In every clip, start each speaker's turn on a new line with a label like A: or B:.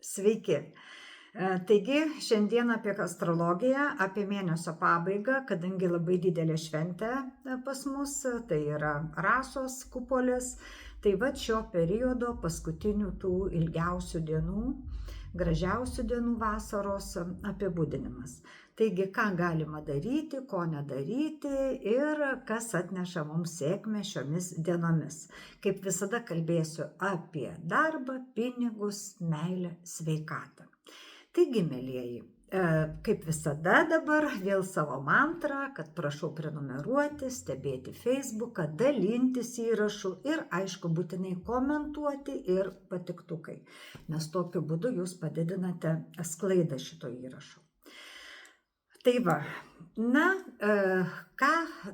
A: Sveiki. Taigi, šiandien apie astrologiją, apie mėnesio pabaigą, kadangi labai didelė šventė pas mus, tai yra Rasos, Kupolės, tai va šio periodo paskutinių tų ilgiausių dienų, gražiausių dienų vasaros apibūdinimas. Taigi, ką galima daryti, ko nedaryti ir kas atneša mums sėkmę šiomis dienomis. Kaip visada kalbėsiu apie darbą, pinigus, meilę, sveikatą. Taigi, mielieji, kaip visada dabar vėl savo mantrą, kad prašau prenumeruoti, stebėti Facebooką, dalintis įrašų ir, aišku, būtinai komentuoti ir patiktukai, nes tokiu būdu jūs padidinate sklaidą šito įrašo. Tai va, ką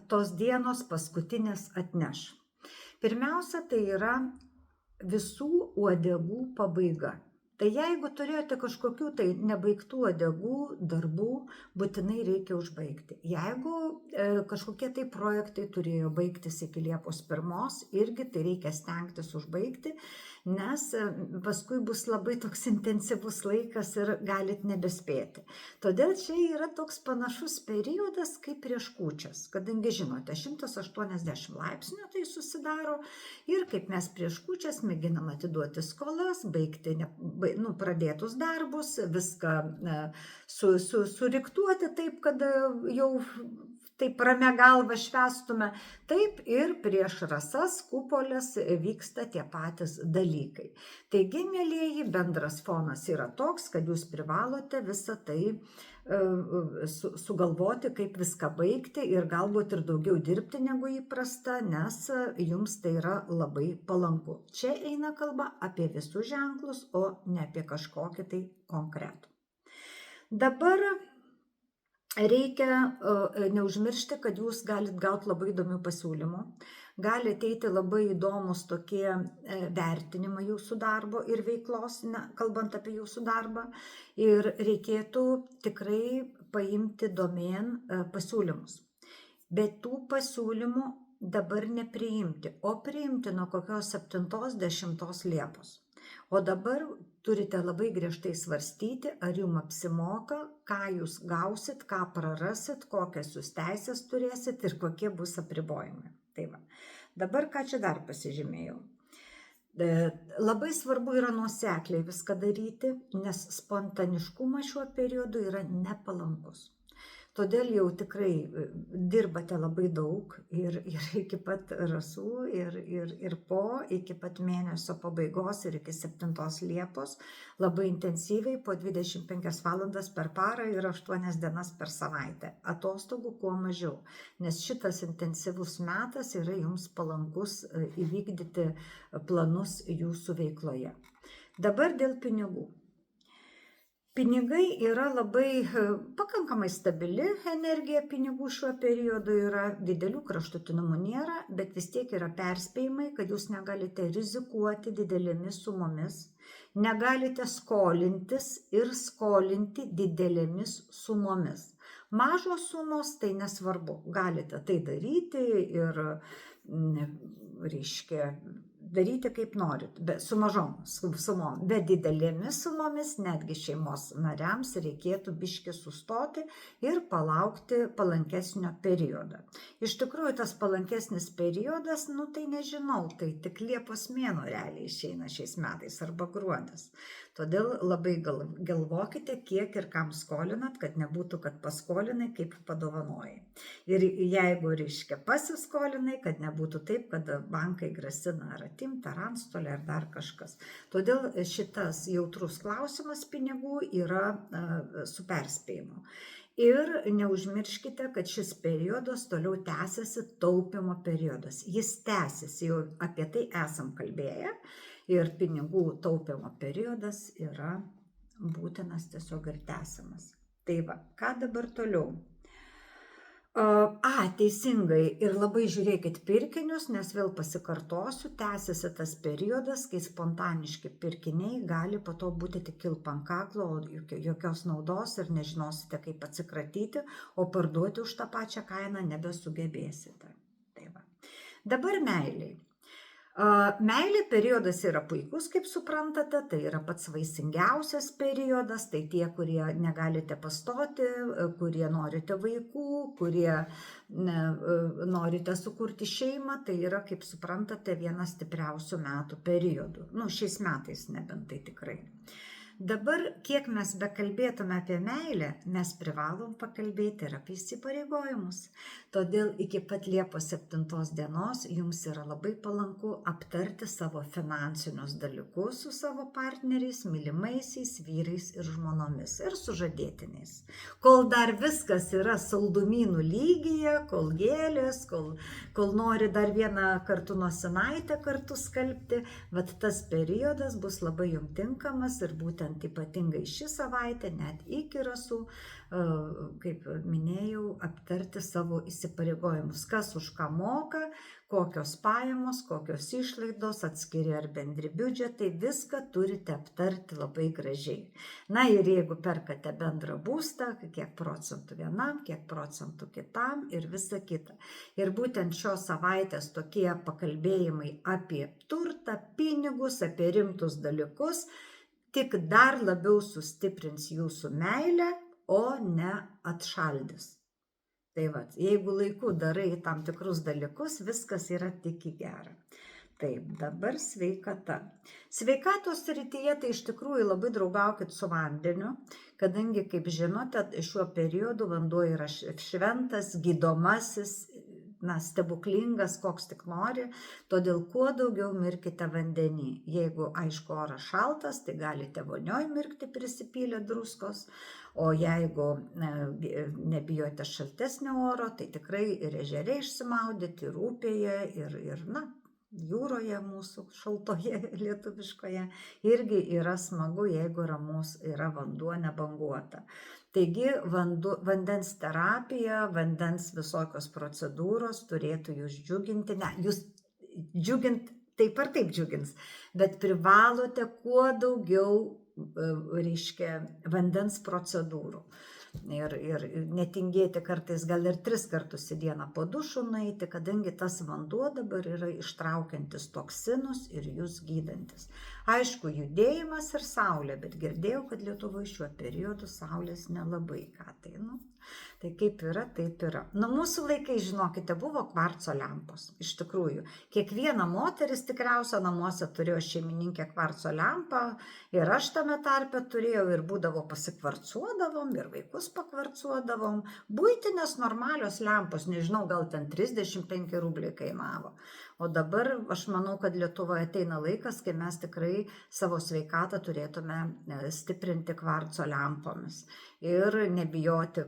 A: tos dienos paskutinės atneš? Pirmiausia, tai yra visų uodegų pabaiga. Tai jeigu turėjote kažkokių tai nebaigtų uodegų darbų, būtinai reikia užbaigti. Jeigu kažkokie tai projektai turėjo baigtis iki Liepos 1, irgi tai reikia stengtis užbaigti, nes paskui bus labai toks intensyvus laikas ir galit nebespėti. Todėl čia yra toks panašus periodas kaip prieš kūčias, kadangi žinote, 180 laipsnių tai susidaro ir kaip mes prieš kūčias mėginam atiduoti skolas, baigti pradėtus darbus, viską suriktuoti taip, kad jau taip ramia galva švęstume, taip ir prieš Rasas, Kupolės vyksta tie patys dalykai. Taigi, mielieji, bendras fonas yra toks, kad jūs privalote visą tai sugalvoti, kaip viską baigti ir galbūt ir daugiau dirbti negu įprasta, nes jums tai yra labai palanku. Čia eina kalba apie visus ženklus, o ne apie kažkokį tai konkretų. Dabar reikia neužmiršti, kad jūs galit gauti labai įdomių pasiūlymų, gali ateiti labai įdomus tokie vertinimai jūsų darbo ir veiklos, kalbant apie jūsų darbą, ir reikėtų tikrai paimti domėn pasiūlymus. Bet tų pasiūlymų dabar nepriimti, o priimti nuo kokios 7-10 Liepos. O dabar turite labai griežtai svarstyti, ar jums apsimoka, ką jūs gausit, ką prarasit, kokias jūs teisės turėsit ir kokie bus apribojimai. Tai va. Dabar ką čia dar pasižymėjau. Labai svarbu yra nuosekliai viską daryti, nes spontaniškumas šiuo periodu yra nepalankus. Todėl jau tikrai dirbate labai daug ir iki pat Rasų ir iki pat mėnesio pabaigos ir iki 7 Liepos labai intensyviai po 25 valandas per parą ir 8 dienas per savaitę. Atostogų kuo mažiau, nes šitas intensyvus metas yra jums palankus įvykdyti planus jūsų veikloje. Dabar dėl pinigų. Pinigai yra labai pakankamai stabili energija pinigų šiuo periodu, yra didelių kraštutinumų nėra, bet vis tiek yra perspėjimai, kad jūs negalite rizikuoti didelėmis sumomis, negalite skolintis ir skolinti didelėmis sumomis. Mažos sumos tai nesvarbu, galite tai daryti ir, daryti kaip norit, su mažom sumom, bet didelėmis sumomis netgi šeimos nariams reikėtų biškį sustoti ir palaukti palankesnio periodo. Iš tikrųjų, tas palankesnis periodas, tai nežinau, tai tik Liepos mėnuo realiai išeina šiais metais arba gruodis. Todėl labai galvokite, kiek ir kam skolinat, kad nebūtų, kad paskolinai, kaip padovanojai. Ir jeigu, pasiskolinai, kad nebūtų taip, kad bankai grasina ar atimti, ar antstolį, ar dar kažkas. Todėl šitas jautrus klausimas pinigų yra su perspėjimu. Ir neužmirškite, kad šis periodas toliau tęsiasi taupimo periodas. Jis tęsiasi, jau apie tai esam kalbėję. Ir pinigų taupimo periodas yra būtinas tiesiog ir tęsiamas. Tai va, ką dabar toliau? Teisingai, ir labai žiūrėkit pirkinius, nes vėl pasikartosiu, tęsiasi tas periodas, kai spontaniški pirkiniai gali po to būti tik kilpa ant kaklo, jokios naudos ir nežinosite, kaip atsikratyti, o parduoti už tą pačią kainą nebesugebėsite. Tai va. Dabar meiliai. Meilė periodas yra puikus, kaip suprantate, tai yra pats vaisingiausias periodas, tai tie, kurie negalite pastoti, kurie norite vaikų, kurie norite sukurti šeimą, tai yra, kaip suprantate, vienas stipriausių metų periodų. Šiais metais nebent tai tikrai. Dabar, kiek mes bekalbėtume apie meilę, mes privalom pakalbėti ir apie įsipareigojimus. Todėl iki pat Liepos 7 dienos jums yra labai palanku aptarti savo finansinius dalykus su savo partneriais, mylimaisiais, vyrais ir žmonomis ir sužadėtiniais. Kol dar viskas yra saldumynų lygyje, kol gėlės, kol nori dar vieną kartu nosinaitę kartu skalbti, vat tas periodas bus labai jums tinkamas ir būtent ypatingai šį savaitę, net iki rasų, kaip minėjau, aptarti savo įsipareigojimus, kas už ką moka, kokios pajamos, kokios išlaidos, atskiri ar bendri biudžetai, viską turite aptarti labai gražiai. Na ir jeigu perkate bendrą būstą, kiek procentų vienam, kiek procentų kitam ir visa kita. Ir būtent šios savaitės tokie pakalbėjimai apie turtą, pinigus, apie rimtus dalykus, tik dar labiau sustiprins jūsų meilę, o ne atšaldys. Tai jeigu laiku darai tam tikrus dalykus, viskas yra tik į gerą. Taip, dabar sveikata. Sveikatos srityje tai iš tikrųjų labai draugaukit su vandeniu, kadangi, kaip žinote, šiuo periodu vanduo yra šventas, gydomasis, stebuklingas, koks tik nori, todėl kuo daugiau mirkite vandenį. Jeigu, aišku, oras šaltas, tai galite vonioj mirkti prisipylę druskos, o jeigu nebijote šaltesnio oro, tai tikrai ir ežere išsimaudyti, ir upėje, ir jūroje mūsų šaltoje lietuviškoje irgi yra smagu, jeigu ramus yra vanduo nebanguota. Taigi vandens terapija, vandens visokios procedūros turėtų jūs džiuginti, jūs džiugint, taip ar taip džiugins, bet privalote kuo daugiau, vandens procedūrų. Ir netingėti kartais gal ir 3 kartus į dieną po dušu nueiti, kadangi tas vanduo dabar yra ištraukiantis toksinus ir jūs gydantis. Aišku, judėjimas ir saulė, bet girdėjau, kad Lietuvoje šiuo periodu saulės nelabai ką tai, tai kaip yra, taip yra. Mūsų laikai, žinokite, buvo kvarco lempos, iš tikrųjų. Kiekviena moteris tikriausia namuose turėjo šeimininkę kvarco lempą ir aš tame tarpe turėjau ir būdavo pasikvarcuodavom ir vaikus pakvarcuodavom. Buitinės normalios lempos, nežinau, gal ten 35 rubliai kainavo. O dabar aš manau, kad Lietuvoje ateina laikas, kai mes tikrai savo sveikatą turėtume stiprinti kvarco lempomis. Ir nebijoti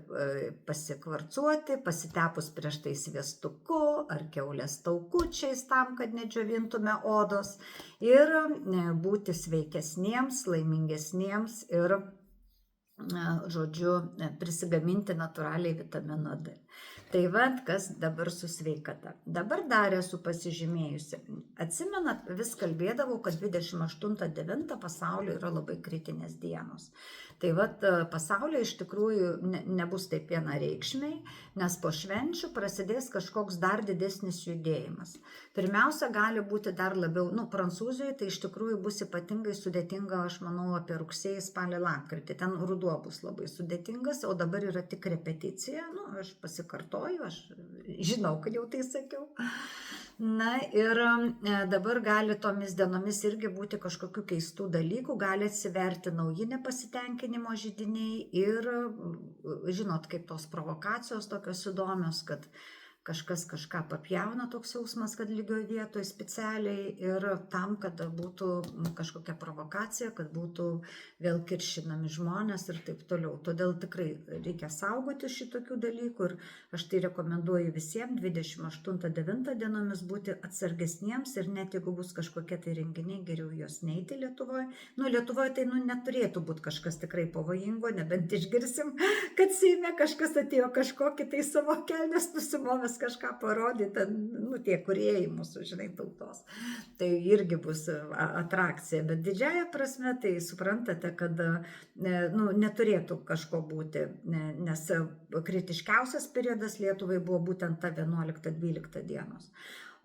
A: pasikvarcuoti, pasitepus prieš tai sviestuku ar kiaulės taukučiais tam, kad nedžiovintume odos. Ir būti sveikesniems, laimingesniems ir, žodžiu, prisigaminti natūraliai vitamino D. Tai kas dabar su sveikata. Dabar dar esu pasižymėjusi. Atsimenat, vis kalbėdavau, kad 28.9. pasaulyje yra labai kritinės dienos. Tai pasaulyje iš tikrųjų nebus taip vienareikšmiai, nes po švenčių prasidės kažkoks dar didesnis judėjimas. Pirmiausia, gali būti dar labiau, Prancūzijoje tai iš tikrųjų bus ypatingai sudėtinga, aš manau, apie rugsėjį, spalį, lapkritį. Ten ruduo bus labai sudėtingas, o dabar yra tik repeticija. Aš pasikartoju, aš žinau, kad jau tai sakiau. Na ir dabar gali tomis dienomis irgi būti kažkokių keistų dalykų, gali atsiverti nauji nepasitenkinimo židiniai ir, žinot, kaip tos provokacijos tokios įdomios, kad kažkas kažką papjauna, toks jausmas, kad lygioje vietoje specialiai ir tam, kad būtų kažkokia provokacija, kad būtų vėl kiršinami žmonės ir taip toliau. Todėl tikrai reikia saugoti šitokių dalykų ir aš tai rekomenduoju visiems 28.9. dienomis būti atsargesniems ir net jeigu bus kažkokie tai renginiai, geriau jos neiti Lietuvoje. Lietuvoje tai neturėtų būti kažkas tikrai pavojingo, nebent išgirsim, kad Seime kažkas atėjo kažkokį tai savo kelnes nusimovęs kažką parodyti, tie kūrėjai mūsų, žinai, tautos. Tai irgi bus atrakcija, bet didžiąja prasme, tai suprantate, kad neturėtų kažko būti, nes kritiškiausias periodas Lietuvai buvo būtent ta 11-12 dienos.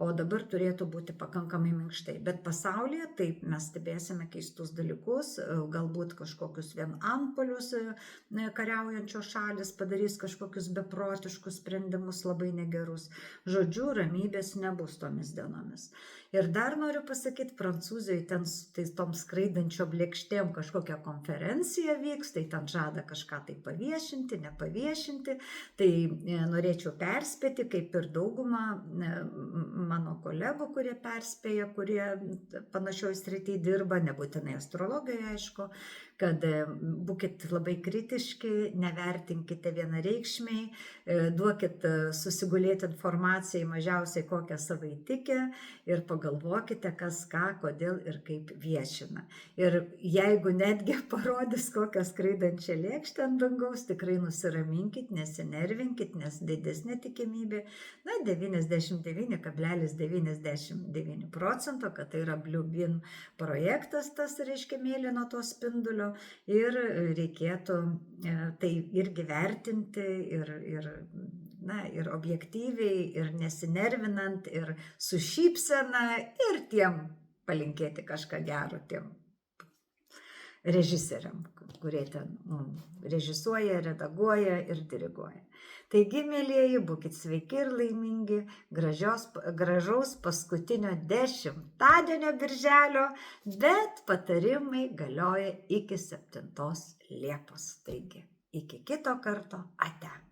A: o dabar turėtų būti pakankamai minkštai. Bet pasaulyje taip mes stebėsime keistus dalykus, galbūt kažkokius vien antpolius kariaujančios šalis padarys kažkokius beprotiškus sprendimus labai negerus. Žodžiu, ramybės nebus tomis dienomis. Ir dar noriu pasakyti, Prancūzijoje ten su tom skraidančio blėkštėm kažkokia konferencija vyks, tai ten žada kažką tai paviešinti, nepaviešinti. Tai norėčiau perspėti, kaip ir dauguma mano kolegų, kurie perspėja, kurie panašioj srity dirba, nebūtinai astrologijoje, aišku, kad būkit labai kritiški, nevertinkite vienareikšmiai, duokit susigulėti informacijai mažiausiai kokią savaitikę ir pagalvokite, kas ką, kodėl ir kaip viešina. Ir jeigu netgi parodys kokią skraidančią lėkštę ant dangaus, tikrai nusiraminkit, nesinervinkit, nes didesnė tikimybė, 99,99%, kad tai yra Blue Beam projektas, tas reiškia mėlyno to spindulio, ir reikėtų tai irgi vertinti ir objektyviai, ir nesinervinant, ir su šypsena, ir tiem palinkėti kažką gero tiem režisieriam, kurie ten režisuoja, redaguoja ir diriguoja. Taigi, mielieji, būkit sveiki ir laimingi, gražaus paskutinio 10-dienio birželio, bet patarimai galioja iki 7 Liepos. Taigi, iki kito karto, ate.